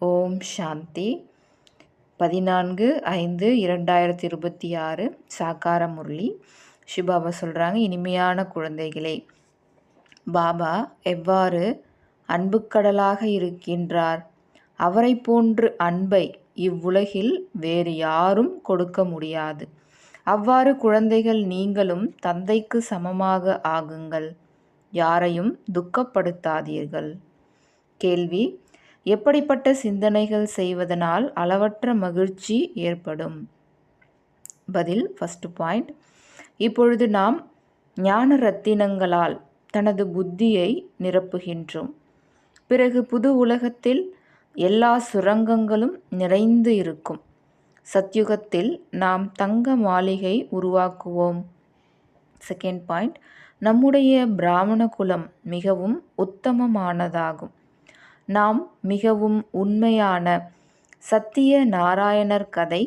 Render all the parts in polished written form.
ஓம் சாந்தி. 14/5/2026 சாக்கார முரளி. சிவபாபா சொல்கிறாங்க, இனிமையான குழந்தைகளே, பாபா எவ்வாறு அன்புக்கடலாக இருக்கின்றார், அவரை போன்று அன்பை இவ்வுலகில் வேறு யாரும் கொடுக்க முடியாது. அவ்வாறு குழந்தைகள் நீங்களும் தந்தைக்கு சமமாக ஆகுங்கள். யாரையும் துக்கப்படுத்தாதீர்கள். கேள்வி: எப்படிப்பட்ட சிந்தனைகள் செய்வதனால் அளவற்ற மகிழ்ச்சி ஏற்படும்? பதில்: ஃபர்ஸ்ட் பாயிண்ட், இப்பொழுது நாம் ஞான ரத்தினங்களால் தனது புத்தியை நிரப்புகின்றோம். பிறகு புது உலகத்தில் எல்லா சுரங்கங்களும் நிறைந்து இருக்கும். சத்யுகத்தில் நாம் தங்க மாளிகை உருவாக்குவோம். செகண்ட் பாயிண்ட், நம்முடைய பிராமண குலம் மிகவும் உத்தமமானதாகும். நாம் மிகவும் உண்மையான சத்திய நாராயணர் கதை,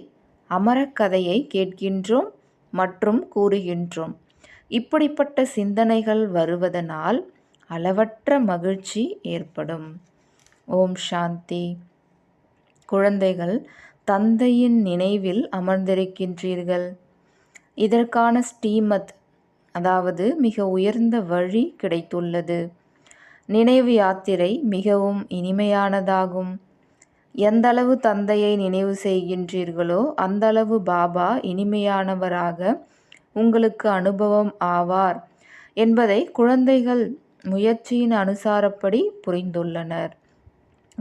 அமரக்கதையை கேட்கின்றோம் மற்றும் கூறுகின்றோம். இப்படிப்பட்ட சிந்தனைகள் வருவதனால் அளவற்ற மகிழ்ச்சி ஏற்படும். ஓம் சாந்தி. குழந்தைகள் தந்தையின் நினைவில் அமர்ந்திருக்கின்றீர்கள். இதற்கான ஸ்ரீமத், அதாவது மிக உயர்ந்த வழி கிடைத்துள்ளது. நினைவு யாத்திரை மிகவும் இனிமையானதாகும். எந்தளவு தந்தையை நினைவு செய்கின்றீர்களோ அந்தளவு பாபா இனிமையானவராக உங்களுக்கு அனுபவம் ஆவார் என்பதை குழந்தைகள் முயற்சியின் அனுசாரப்படி புரிந்துள்ளனர்.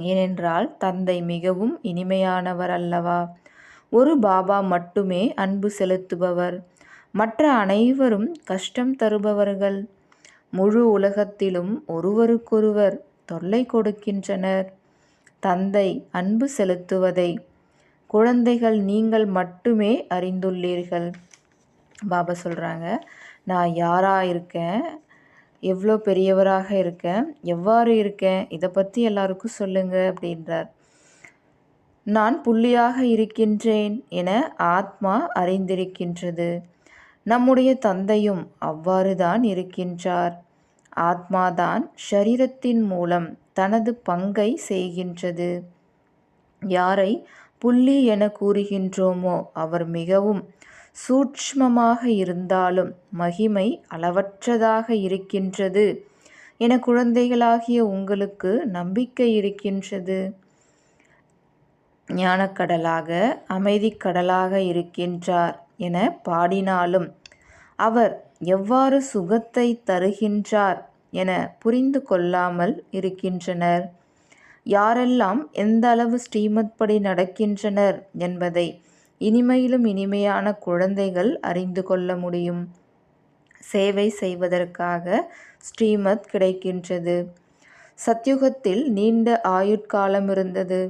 ஏனென்றால் தந்தை மிகவும் இனிமையானவர் அல்லவா? ஒரு பாபா மட்டுமே அன்பு செலுத்துபவர், மற்ற அனைவரும் கஷ்டம் தருபவர்கள். முழு உலகத்திலும் ஒருவருக்கொருவர் தொல்லை கொடுக்கின்றனர். தந்தை அன்பு செலுத்துவதை குழந்தைகள் நீங்கள் மட்டுமே அறிந்துள்ளீர்கள். பாபா சொல்கிறாங்க, நான் யாராக இருக்கேன், எவ்வளோ பெரியவராக இருக்கேன், எவ்வாறு இருக்கேன், இதை பற்றி எல்லாருக்கும் சொல்லுங்க அப்படின்றார். நான் புள்ளியாக இருக்கின்றேன் என ஆத்மா அறிந்திருக்கின்றது. நம்முடைய தந்தையும் அவ்வாறு தான் இருக்கின்றார். ஆத்மாதான் ஷரீரத்தின் மூலம் தனது பங்கை செய்கின்றது. யாரை புள்ளி என கூறுகின்றோமோ அவர் மிகவும் சூட்ச்மமாக இருந்தாலும் மகிமை அளவற்றதாக இருக்கின்றது என குழந்தைகளாகிய உங்களுக்கு நம்பிக்கை இருக்கின்றது. ஞானக்கடலாக அமைதிக்கடலாக இருக்கின்றார் என பாடினாலும் அவர் எவ்வாறு சுகத்தை தருகின்றார் என புரிந்து கொள்ளாமல் இருக்கின்றனர். யாரெல்லாம் எந்த அளவு ஸ்ரீமத் படி நடக்கின்றனர் என்பதை இனிமையிலும் இனிமையான குழந்தைகள் அறிந்து கொள்ள முடியும். சேவை செய்வதற்காக ஸ்ரீமத் கிடைக்கின்றது. சத்யுகத்தில் நீண்ட ஆயுட்காலம் இருந்தது.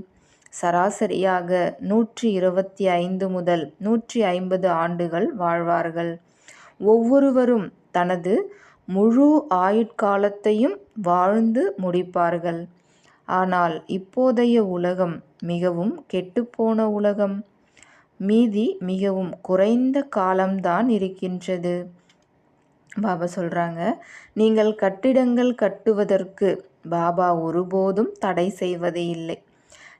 சராசரியாக 125 முதல் 150 ஆண்டுகள் வாழ்வார்கள். ஒவ்வொருவரும் தனது முழு ஆயுட்காலத்தையும் வாழ்ந்து முடிப்பார்கள். ஆனால் இப்போதைய உலகம் மிகவும் கெட்டுப்போன உலகம். மீதி மிகவும் குறைந்த காலம்தான் இருக்கின்றது. பாபா சொல்கிறாங்க, நீங்கள் கட்டிடங்கள் கட்டுவதற்கு பாபா ஒருபோதும் தடை செய்வதே இல்லை.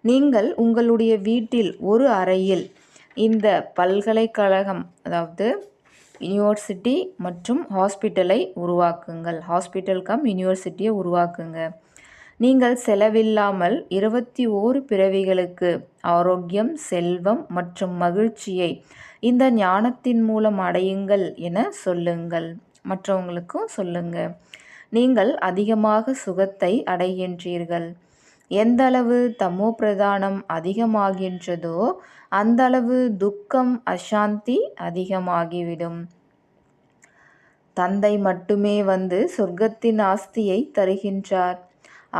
நீங்கள் உங்களுடைய வீட்டில் ஒரு அறையில் இந்த பல்கலைக்கழகம், அதாவது யூனிவர்சிட்டி மற்றும் ஹாஸ்பிட்டலை உருவாக்குங்கள். ஹாஸ்பிட்டல் கம் யூனிவர்சிட்டியை உருவாக்குங்க. நீங்கள் செலவில்லாமல் 21 பிறவிகளுக்கு ஆரோக்கியம், செல்வம் மற்றும் மகிழ்ச்சியை இந்த ஞானத்தின் மூலம் அடையுங்கள் என சொல்லுங்கள். மற்றவங்களுக்கும் சொல்லுங்க. நீங்கள் அதிகமாக சுகத்தை அடைகின்றீர்கள். எந்தளவு தமோ பிரதானம் அதிகமாகின்றதோ அந்தளவு துக்கம், அசாந்தி அதிகமாகிவிடும். தந்தை மட்டுமே வந்து சொர்க்கத்தின் ஆஸ்தியை தருகின்றார்.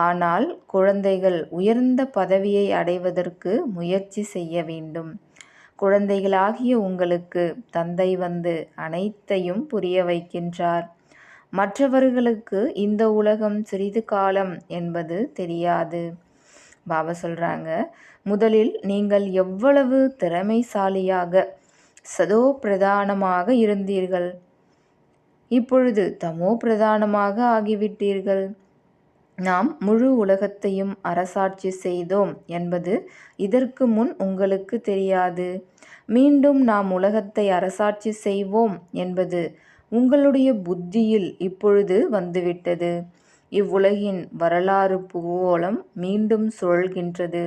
ஆனால் குழந்தைகள் உயர்ந்த பதவியை அடைவதற்கு முயற்சி செய்ய வேண்டும். குழந்தைகளாகிய உங்களுக்கு தந்தை வந்து அனைத்தையும் புரிய வைக்கின்றார். மற்றவர்களுக்கு இந்த உலகம் சிறிது காலம் என்பது தெரியாது. பாபா சொல்கிறாங்க, முதலில் நீங்கள் எவ்வளவு திறமைசாலியாக சதோ பிரதானமாக இருந்தீர்கள், இப்பொழுது தமோ பிரதானமாக ஆகிவிட்டீர்கள். நாம் முழு உலகத்தையும் அரசாட்சி செய்தோம் என்பது இதற்கு முன் உங்களுக்கு தெரியாது. மீண்டும் நாம் உலகத்தை அரசாட்சி செய்வோம் என்பது உங்களுடைய புத்தியில் இப்பொழுது வந்துவிட்டது. இவ்வுலகின் வரலாறு பூகோளம் மீண்டும் சுழல்கின்றது.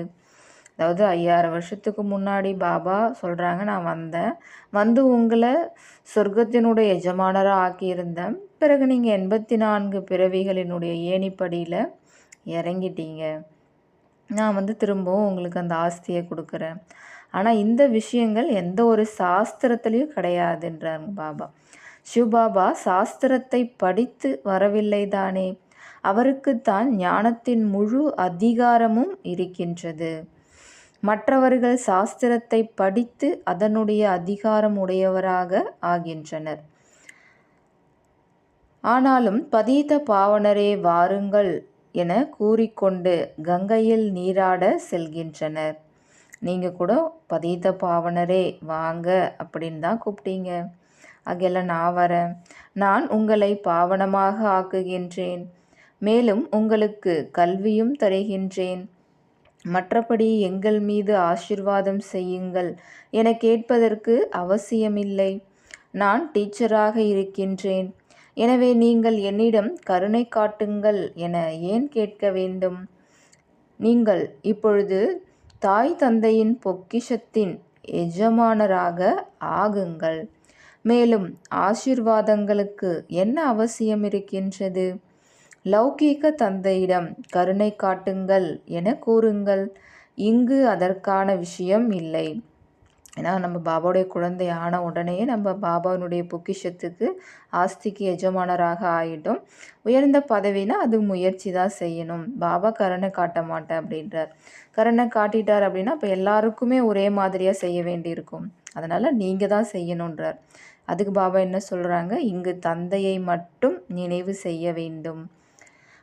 அதாவது 5000 வருஷத்துக்கு முன்னாடி பாபா சொல்கிறாங்க, நான் வந்து உங்களை சொர்க்கத்தினுடைய எஜமானராக ஆக்கியிருந்தேன். பிறகு நீங்கள் 84 பிறவிகளினுடைய ஏணிப்படியில் இறங்கிட்டீங்க. நான் திரும்பவும் உங்களுக்கு அந்த ஆஸ்தியை கொடுக்குறேன். ஆனால் இந்த விஷயங்கள் எந்த ஒரு சாஸ்திரத்துலேயும் கிடையாதுன்றாங்க பாபா. சிவபாபா சாஸ்திரத்தை படித்து வரவில்லை தானே, அவருக்குத்தான் ஞானத்தின் முழு அதிகாரமும் இருக்கின்றது. மற்றவர்கள் சாஸ்திரத்தை படித்து அதனுடைய அதிகாரம் உடையவராக ஆகின்றனர். ஆனாலும் பதீத பாவனரே வாருங்கள் என கூறிக்கொண்டு கங்கையில் நீராட செல்கின்றனர். நீங்கள் கூட பதீத பாவனரே வாங்க அப்படின்னு தான் கூப்பிட்டீங்க. ஆகையில நான் வரேன். நான் உங்களை பாவனமாக ஆக்குகின்றேன். மேலும் உங்களுக்கு கல்வியும் தருகின்றேன். மற்றபடி எங்கள் மீது ஆசீர்வாதம் செய்யுங்கள் என கேட்பதற்கு அவசியமில்லை. நான் டீச்சராக இருக்கின்றேன். எனவே நீங்கள் என்னிடம் கருணை காட்டுங்கள் என ஏன் கேட்க வேண்டும்? நீங்கள் இப்பொழுது தாய் தந்தையின் பொக்கிஷத்தின் எஜமானராக ஆகுங்கள். மேலும் ஆசீர்வாதங்களுக்கு என்ன அவசியம் இருக்கின்றது? லௌகீக தந்தையிடம் கருணை காட்டுங்கள் என கூறுங்கள். இங்கு அதற்கான விஷயம் இல்லை. ஏன்னா நம்ம பாபாவுடைய குழந்தை ஆன உடனே நம்ம பாபாவினுடைய பொக்கிஷத்துக்கு ஆஸ்திக்கு எஜமானராக ஆகிட்டோம். உயர்ந்த பதவினா அது முயற்சி தான் செய்யணும். பாபா கருணை காட்ட மாட்டேன் அப்படின்றார். கருணை காட்டிட்டார் அப்படின்னா இப்போ எல்லாருக்குமே ஒரே மாதிரியாக செய்ய வேண்டியிருக்கும். அதனால் நீங்கள் தான் செய்யணுன்றார். அதுக்கு பாபா என்ன சொல்கிறாங்க? இங்கு தந்தையை மட்டும் நினைவு செய்ய வேண்டும்.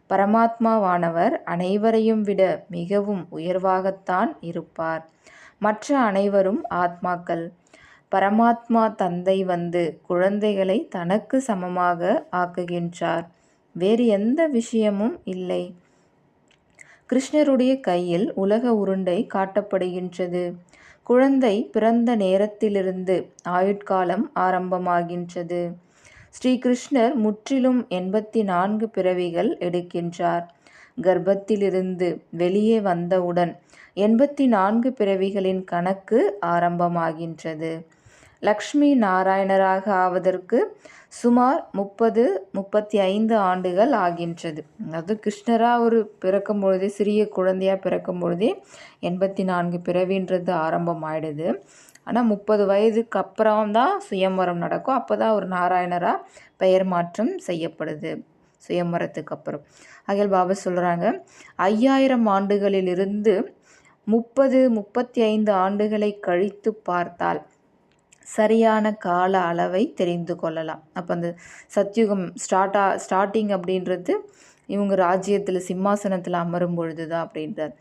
பரமாத்மாவானவர் அனைவரையும் விட மிகவும் உயர்வாகத்தான் இருப்பார். மற்ற அனைவரும் ஆத்மாக்கள். பரமாத்மா தந்தை குழந்தைகளை தனக்கு சமமாக ஆக்குகின்றார். வேறு எந்த விஷயமும் இல்லை. கிருஷ்ணருடைய கையில் உலக உருண்டை காட்டப்படுகின்றது. குழந்தை பிறந்த நேரத்திலிருந்து ஆயுட்காலம் ஆரம்பமாகின்றது. ஸ்ரீகிருஷ்ணர் முற்றிலும் 84 பிறவிகள் எடுக்கின்றார். கர்ப்பத்திலிருந்து வெளியே வந்தவுடன் 84 பிறவிகளின் கணக்கு ஆரம்பமாகின்றது. லக்ஷ்மி நாராயணராக ஆவதற்கு சுமார் 30-35 ஆண்டுகள் ஆகின்றது. அதாவது கிருஷ்ணராக ஒரு பிறக்கும் பொழுதே, சிறிய குழந்தையாக பிறக்கும் பொழுதே 84 பிறவின்றது ஆரம்பம் ஆயிடுது. ஆனால் 30 வயதுக்கு அப்புறம் தான் சுயம்வரம் நடக்கும். அப்போ தான் ஒரு நாராயணராக பெயர் மாற்றம் செய்யப்படுது சுயம்வரத்துக்கு அப்புறம். ஆகிய பாபா சொல்கிறாங்க, 5000 ஆண்டுகளிலிருந்து 30-35 ஆண்டுகளை கழித்து பார்த்தால் சரியான கால அளவை தெரிந்து கொள்ளலாம். அப்போ அந்த சத்யுகம் ஸ்டார்டிங் அப்படின்றது இவங்க ராஜ்யத்தில் சிம்மாசனத்தில் அமரும் பொழுது தான் அப்படின்றார்.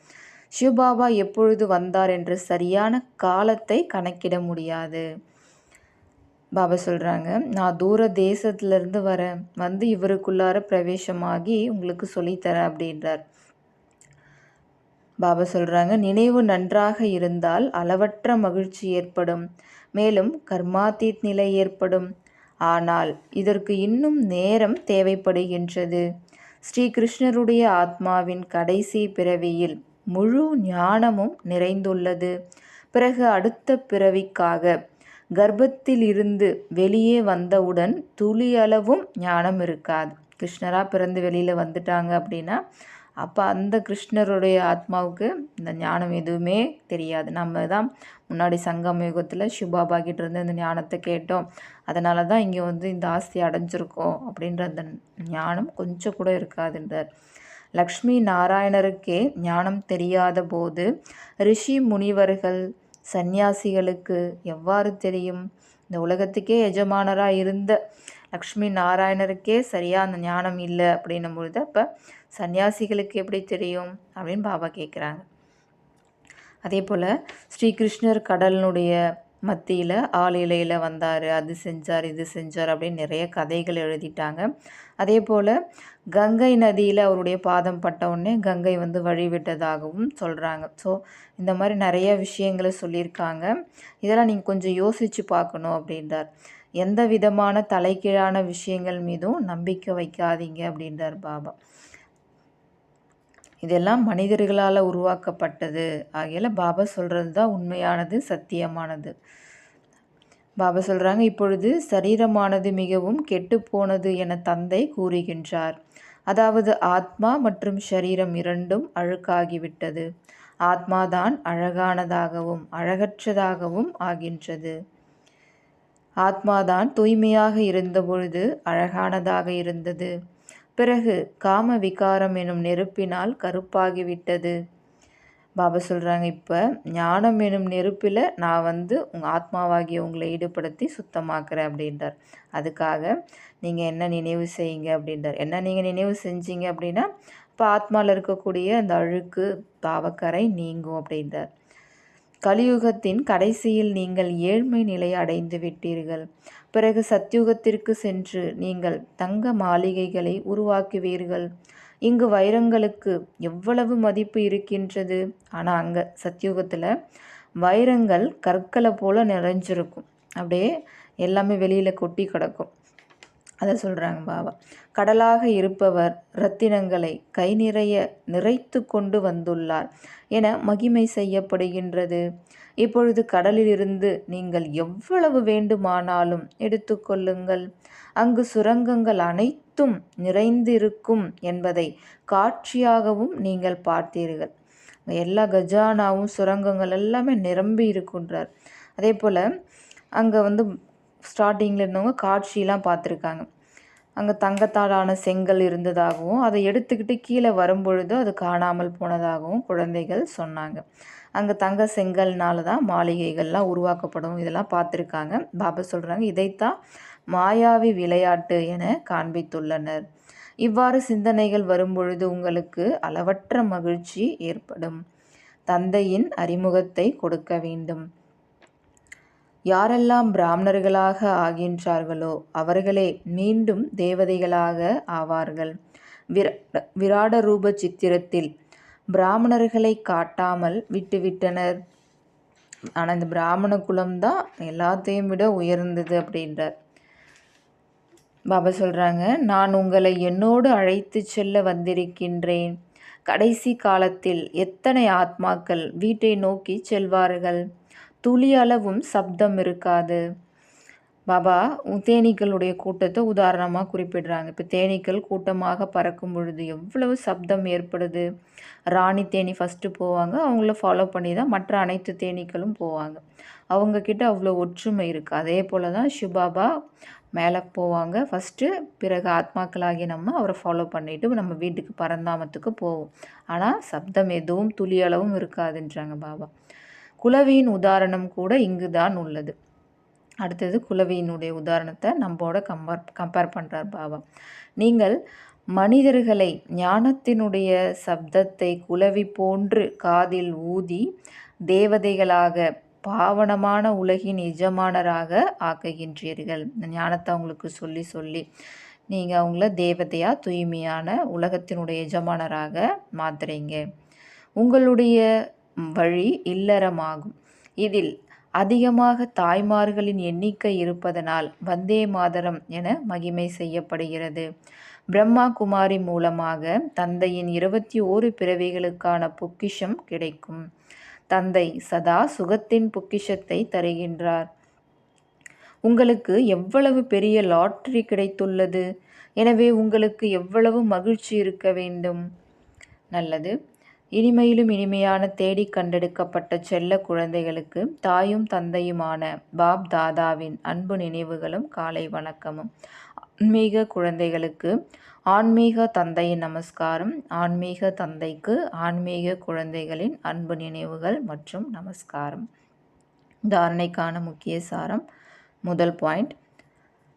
சிவபாபா எப்பொழுது வந்தார் என்ற சரியான காலத்தை கணக்கிட முடியாது. பாபா சொல்கிறாங்க, நான் தூர தேசத்துலேருந்து வரேன், இவருக்குள்ளார பிரவேசமாகி உங்களுக்கு சொல்லித்தரேன் அப்படின்றார். பாபா சொல்கிறாங்க, நினைவு நன்றாக இருந்தால் அளவற்ற மகிழ்ச்சி ஏற்படும். மேலும் கர்மாத்தீத் நிலை ஏற்படும். ஆனால் இதற்கு இன்னும் நேரம் தேவைப்படுகின்றது. ஸ்ரீகிருஷ்ணருடைய ஆத்மாவின் கடைசி பிறவியில் முழு ஞானமும் நிறைந்துள்ளது. பிறகு அடுத்த பிறவிக்காக கர்ப்பத்தில் இருந்து வெளியே வந்தவுடன் துளியளவும் ஞானம் இருக்காது. கிருஷ்ணராக பிறந்து வெளியில் வந்துட்டாங்க அப்படின்னா அப்போ அந்த கிருஷ்ணருடைய ஆத்மாவுக்கு இந்த ஞானம் எதுவுமே தெரியாது. நம்ம தான் முன்னாடி சங்கம் யுகத்தில் சிவபாபா கிட்ட இருந்து இந்த ஞானத்தை கேட்டோம், அதனால தான் இங்கே இந்த ஆஸ்தி அடைஞ்சிருக்கோம் அப்படின்ற அந்த ஞானம் கொஞ்சம் கூட இருக்காதுன்றார். லக்ஷ்மி நாராயணருக்கே ஞானம் தெரியாத போது ரிஷி முனிவர்கள் சந்நியாசிகளுக்கு எவ்வாறு தெரியும்? இந்த உலகத்துக்கே எஜமானராக இருந்த லக்ஷ்மி நாராயணருக்கே சரியாக அந்த ஞானம் இல்லை அப்படின்னும் பொழுது அப்போ சன்னியாசிகளுக்கு எப்படி தெரியும் அப்படின்னு பாபா கேட்குறாங்க. அதே போல் ஸ்ரீகிருஷ்ணர் கடலினுடைய மத்தியில் ஆளிலையில் வந்தார், அது செஞ்சார், இது செஞ்சார் அப்படின்னு நிறைய கதைகள் எழுதிட்டாங்க. அதே போல் கங்கை நதியில் அவருடைய பாதம் பட்ட உடனே கங்கை வந்து வழிவிட்டதாகவும் சொல்கிறாங்க. ஸோ இந்த மாதிரி நிறைய விஷயங்களை சொல்லியிருக்காங்க. இதெல்லாம் நீங்கள் கொஞ்சம் யோசித்து பார்க்கணும் அப்படின்றார். எந்த விதமான தலைகீழான விஷயங்கள் மீதும் நம்பிக்கை வைக்காதீங்க அப்படின்றார் பாபா. இதெல்லாம் மனிதர்களால் உருவாக்கப்பட்டது. ஆகையால் பாபா சொல்கிறது தான் உண்மையானது, சத்தியமானது. பாபா சொல்கிறாங்க, இப்பொழுது சரீரமானது மிகவும் கெட்டுப்போனது என தந்தை கூறுகின்றார். அதாவது ஆத்மா மற்றும் ஷரீரம் இரண்டும் அழுக்காகிவிட்டது. ஆத்மாதான் அழகானதாகவும் அழகற்றதாகவும் ஆகின்றது. ஆத்மாதான் தூய்மையாக இருந்தபொழுது அழகானதாக இருந்தது. பிறகு காம விகாரம் எனும் நெருப்பினால் கருப்பாகிவிட்டது. பாபா சொல்கிறாங்க, இப்போ ஞானம் எனும் நெருப்பில் நான் வந்து உங்கள் ஆத்மாவாகிய உங்களை ஈடுபடுத்தி சுத்தமாக்குறேன் அப்படின்றார். அதுக்காக நீங்கள் என்ன நினைவு செய்யுங்க அப்படின்றார். என்ன நீங்கள் நினைவு செஞ்சீங்க அப்படின்னா இப்போ ஆத்மாவில் இருக்கக்கூடிய அந்த அழுக்கு பாவக்கரை நீங்கும் அப்படின்றார். கலியுகத்தின் கடைசியில் நீங்கள் ஏழ்மை நிலை அடைந்து விட்டீர்கள். பிறகு சத்யுகத்திற்கு சென்று நீங்கள் தங்க மாளிகைகளை உருவாக்குவீர்கள். இங்கு வைரங்களுக்கு எவ்வளவு மதிப்பு இருக்கின்றது. ஆனால் அங்கே சத்யுகத்தில் வைரங்கள் கற்களை போல் நிறைஞ்சிருக்கும். அப்படியே எல்லாமே வெளியில் கொட்டி கிடக்கும். அதை சொல்கிறாங்க பாபா. கடலாக இருப்பவர் இரத்தினங்களை கை நிறைய நிறைத்து கொண்டு வந்துள்ளார் என மகிமை செய்யப்படுகின்றது. இப்பொழுது கடலிலிருந்து நீங்கள் எவ்வளவு வேண்டுமானாலும் எடுத்துக்கொள்ளுங்கள். அங்கு சுரங்கங்கள் அனைத்தும் நிறைந்திருக்கும் என்பதை காட்சியாகவும் நீங்கள் பார்த்தீர்கள். எல்லா கஜானாவும் சுரங்கங்கள் எல்லாமே நிரம்பி இருக்குன்றார். அதே போல் அங்கே வந்து ஸ்டார்டிங்கில் இருந்தவங்க காட்சியெலாம் பார்த்துருக்காங்க. அங்கே தங்கத்தாலான செங்கல் இருந்ததாகவும் அதை எடுத்துக்கிட்டு கீழே வரும்பொழுது அது காணாமல் போனதாகவும் குழந்தைகள் சொன்னாங்க. அங்கே தங்க செங்கல்னால தான் மாளிகைகள்லாம் உருவாக்கப்படும், இதெல்லாம் பார்த்துருக்காங்க. பாபா சொல்கிறாங்க, இதைத்தான் மாயாவி விளையாட்டு என காண்பித்துள்ளனர். இவ்வாறு சிந்தனைகள் வரும்பொழுது உங்களுக்கு அளவற்ற மகிழ்ச்சி ஏற்படும். தந்தையின் அறிமுகத்தை கொடுக்க வேண்டும். யாரெல்லாம் பிராமணர்களாக ஆகின்றார்களோ அவர்களே மீண்டும் தேவதைகளாக ஆவார்கள். விராட ரூப சித்திரத்தில் பிராமணர்களை காட்டாமல் விட்டுவிட்டனர். ஆனால் இந்த பிராமண குலம்தான் எல்லாத்தையும் விட உயர்ந்தது அப்படின்றார். பாபா சொல்கிறாங்க, நான் உங்களை என்னோடு அழைத்து செல்ல வந்திருக்கின்றேன். கடைசி காலத்தில் எத்தனை ஆத்மாக்கள் வீட்டை நோக்கி செல்வார்கள். துளி அளவும் சப்தம் இருக்காது. பாபா தேனீக்களுடைய கூட்டத்தை உதாரணமாக குறிப்பிடுறாங்க. இப்போ தேனீக்கள் கூட்டமாக பறக்கும் பொழுது எவ்வளவு சப்தம் ஏற்படுது. ராணி தேனி ஃபஸ்ட்டு போவாங்க, அவங்கள ஃபாலோ பண்ணி தான் மற்ற அனைத்து தேனீக்களும் போவாங்க. அவங்கக்கிட்ட அவ்வளோ ஒற்றுமை இருக்குது. அதே போல் தான் சிவபாபா மேலே போவாங்க ஃபஸ்ட்டு, பிறகு ஆத்மாக்களாகி நம்ம அவரை ஃபாலோ பண்ணிவிட்டு நம்ம வீட்டுக்கு பரந்தாமத்துக்கு போவோம். ஆனால் சப்தம் எதுவும் துளியளவும் இருக்காதுன்றாங்க பாபா. குலவியின் உதாரணம் கூட இங்கு தான் உள்ளது. அடுத்தது குலவியினுடைய உதாரணத்தை நம்மோட கம்பேர் பண்ணுறார் பாபா. நீங்கள் மனிதர்களை ஞானத்தினுடைய சப்தத்தை குலவி போன்று காதில் ஊதி தேவதைகளாக பாவனமான உலகின் எஜமானராக ஆக்குகின்றீர்கள். இந்த ஞானத்தை அவங்களுக்கு சொல்லி சொல்லி நீங்கள் அவங்கள தேவதையாக தூய்மையான உலகத்தினுடைய எஜமானராக மாற்றுறீங்க. உங்களுடைய வழி இல்லறமாகும். இதில் அதிகமாக தாய்மார்களின் எண்ணிக்கை இருப்பதனால் வந்தே மாதரம் என மகிமை செய்யப்படுகிறது. பிரம்மா குமாரி மூலமாக தந்தையின் 21 பிறவிகளுக்கான பொக்கிஷம் கிடைக்கும். தந்தை சதா சுகத்தின் பொக்கிஷத்தை தருகின்றார். உங்களுக்கு எவ்வளவு பெரிய லாட்டரி கிடைத்துள்ளது. எனவே உங்களுக்கு எவ்வளவு மகிழ்ச்சி இருக்க வேண்டும். நல்லது. இனிமையிலும் இனிமையான தேடி கண்டெடுக்கப்பட்ட செல்ல குழந்தைகளுக்கு தாயும் தந்தையுமான பாப் தாதாவின் அன்பு நினைவுகளும் காலை வணக்கமும். ஆன்மீக குழந்தைகளுக்கு ஆன்மீக தந்தையின் நமஸ்காரம். ஆன்மீக தந்தைக்கு ஆன்மீக குழந்தைகளின் அன்பு நினைவுகள் மற்றும் நமஸ்காரம். தாரணைக்கான முக்கிய சாரம். முதல் பாயிண்ட்,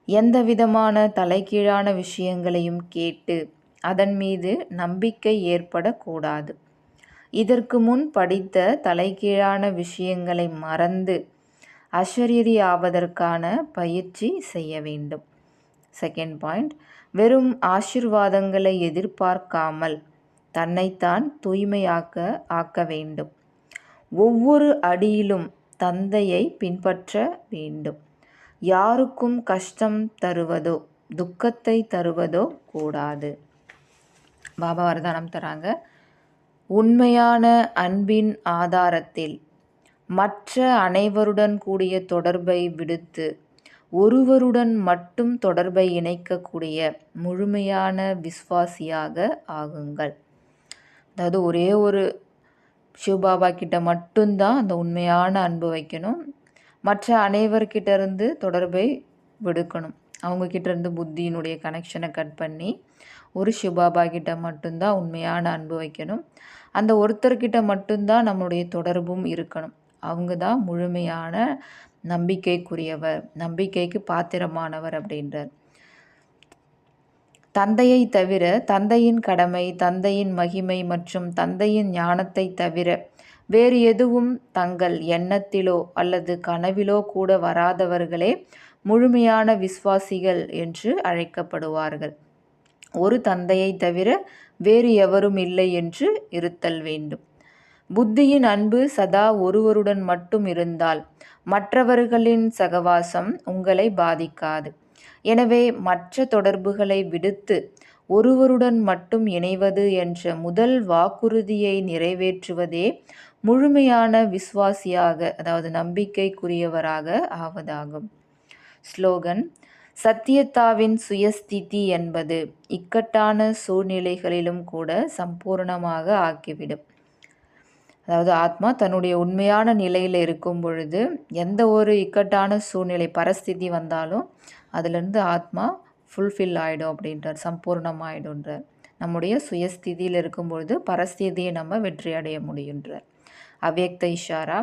எந்த விதமான தலைகீழான விஷயங்களையும் கேட்டு அதன் மீது நம்பிக்கை ஏற்படக்கூடாது. இதற்கு முன் படித்த தலைகீழான விஷயங்களை மறந்து அஷரீரி ஆவதற்கான பயிற்சி செய்ய வேண்டும். செகண்ட் பாயிண்ட், வெறும் ஆசீர்வாதங்களை எதிர்பார்க்காமல் தன்னைத்தான் ஆக்க வேண்டும். ஒவ்வொரு அடியிலும் தந்தையை பின்பற்ற வேண்டும். யாருக்கும் கஷ்டம் தருவதோ துக்கத்தை தருவதோ கூடாது. பாபா வரதானம் தராங்க. உண்மையான அன்பின் ஆதாரத்தில் மற்ற அனைவருடன் கூடிய தொடர்பை விடுத்து ஒருவருடன் மட்டும் தொடர்பை இணைக்கக்கூடிய முழுமையான விஸ்வாசியாக ஆகுங்கள். அதாவது ஒரே ஒரு சிவபாபா கிட்ட மட்டும்தான் அந்த உண்மையான அன்பு வைக்கணும். மற்ற அனைவர்கிட்ட இருந்து தொடர்பை விடுக்கணும். அவங்கக்கிட்ட இருந்து புத்தியினுடைய கனெக்ஷனை கட் பண்ணி ஒரு சிவபாபா கிட்ட மட்டும்தான் உண்மையான அன்பு வைக்கணும். அந்த ஒருத்தர்கிட்ட மட்டும்தான் நம்மளுடைய தொடர்பும் இருக்கணும். அவங்க தான் முழுமையான நம்பிக்கைக்குரியவர், நம்பிக்கைக்கு பாத்திரமானவர் அப்படின்றார். தந்தையை தவிர, தந்தையின் கடமை, தந்தையின் மகிமை மற்றும் தந்தையின் ஞானத்தை தவிர வேறு எதுவும் தங்கள் எண்ணத்திலோ அல்லது கனவிலோ கூட வராதவர்களே முழுமையான விசுவாசிகள் என்று அழைக்கப்படுவார்கள். ஒரு தந்தையை தவிர வேறு எவரும் இல்லை என்று இருத்தல் வேண்டும். புத்தியின் அன்பு சதா ஒருவருடன் மட்டும் இருந்தால் மற்றவர்களின் சகவாசம் உங்களை பாதிக்காது. எனவே மற்ற தொடர்புகளை விடுத்து ஒருவருடன் மட்டும் இணைவது என்ற முதல் வாக்குறுதியை நிறைவேற்றுவதே முழுமையான விசுவாசியாக, அதாவது நம்பிக்கைக்குரியவராக ஆவதாகும். ஸ்லோகன்: சத்தியத்தாவின் சுயஸ்திதி என்பது இக்கட்டான சூழ்நிலைகளிலும் கூட சம்பூர்ணமாக ஆக்கிவிடும். அதாவது ஆத்மா தன்னுடைய உண்மையான நிலையில் இருக்கும் பொழுது எந்த ஒரு இக்கட்டான சூழ்நிலை பரஸ்திதி வந்தாலும் அதிலிருந்து ஆத்மா ஃபுல்ஃபில் ஆகிடும் அப்படின்றார், சம்பூர்ணமாயிடும்ன்றார். நம்முடைய சுயஸ்திதியில் இருக்கும் பொழுது பரஸ்திதியை நம்ம வெற்றி அடைய முடியுன்றார். அவ்யக்த இஷாரா: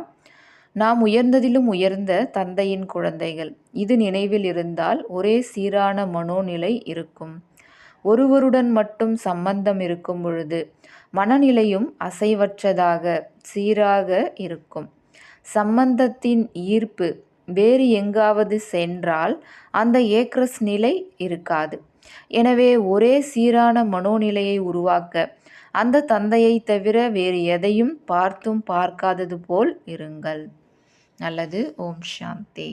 நாம் உயர்ந்ததிலும் உயர்ந்த தந்தையின் குழந்தைகள். இது நினைவில் இருந்தால் ஒரே சீரான மனோநிலை இருக்கும். ஒருவருடன் மட்டும் சம்பந்தம் இருக்கும் பொழுது மனநிலையும் அசைவற்றதாக சீராக இருக்கும். சம்பந்தத்தின் ஈர்ப்பு வேறு எங்காவது சென்றால் அந்த ஏக்ரஸ் நிலை இருக்காது. எனவே ஒரே சீரான மனோநிலையை உருவாக்க அந்த தந்தையை தவிர வேறு எதையும் பார்த்தும் பார்க்காதது போல் இருங்கள். நல்லது. ஓம் சாந்தி.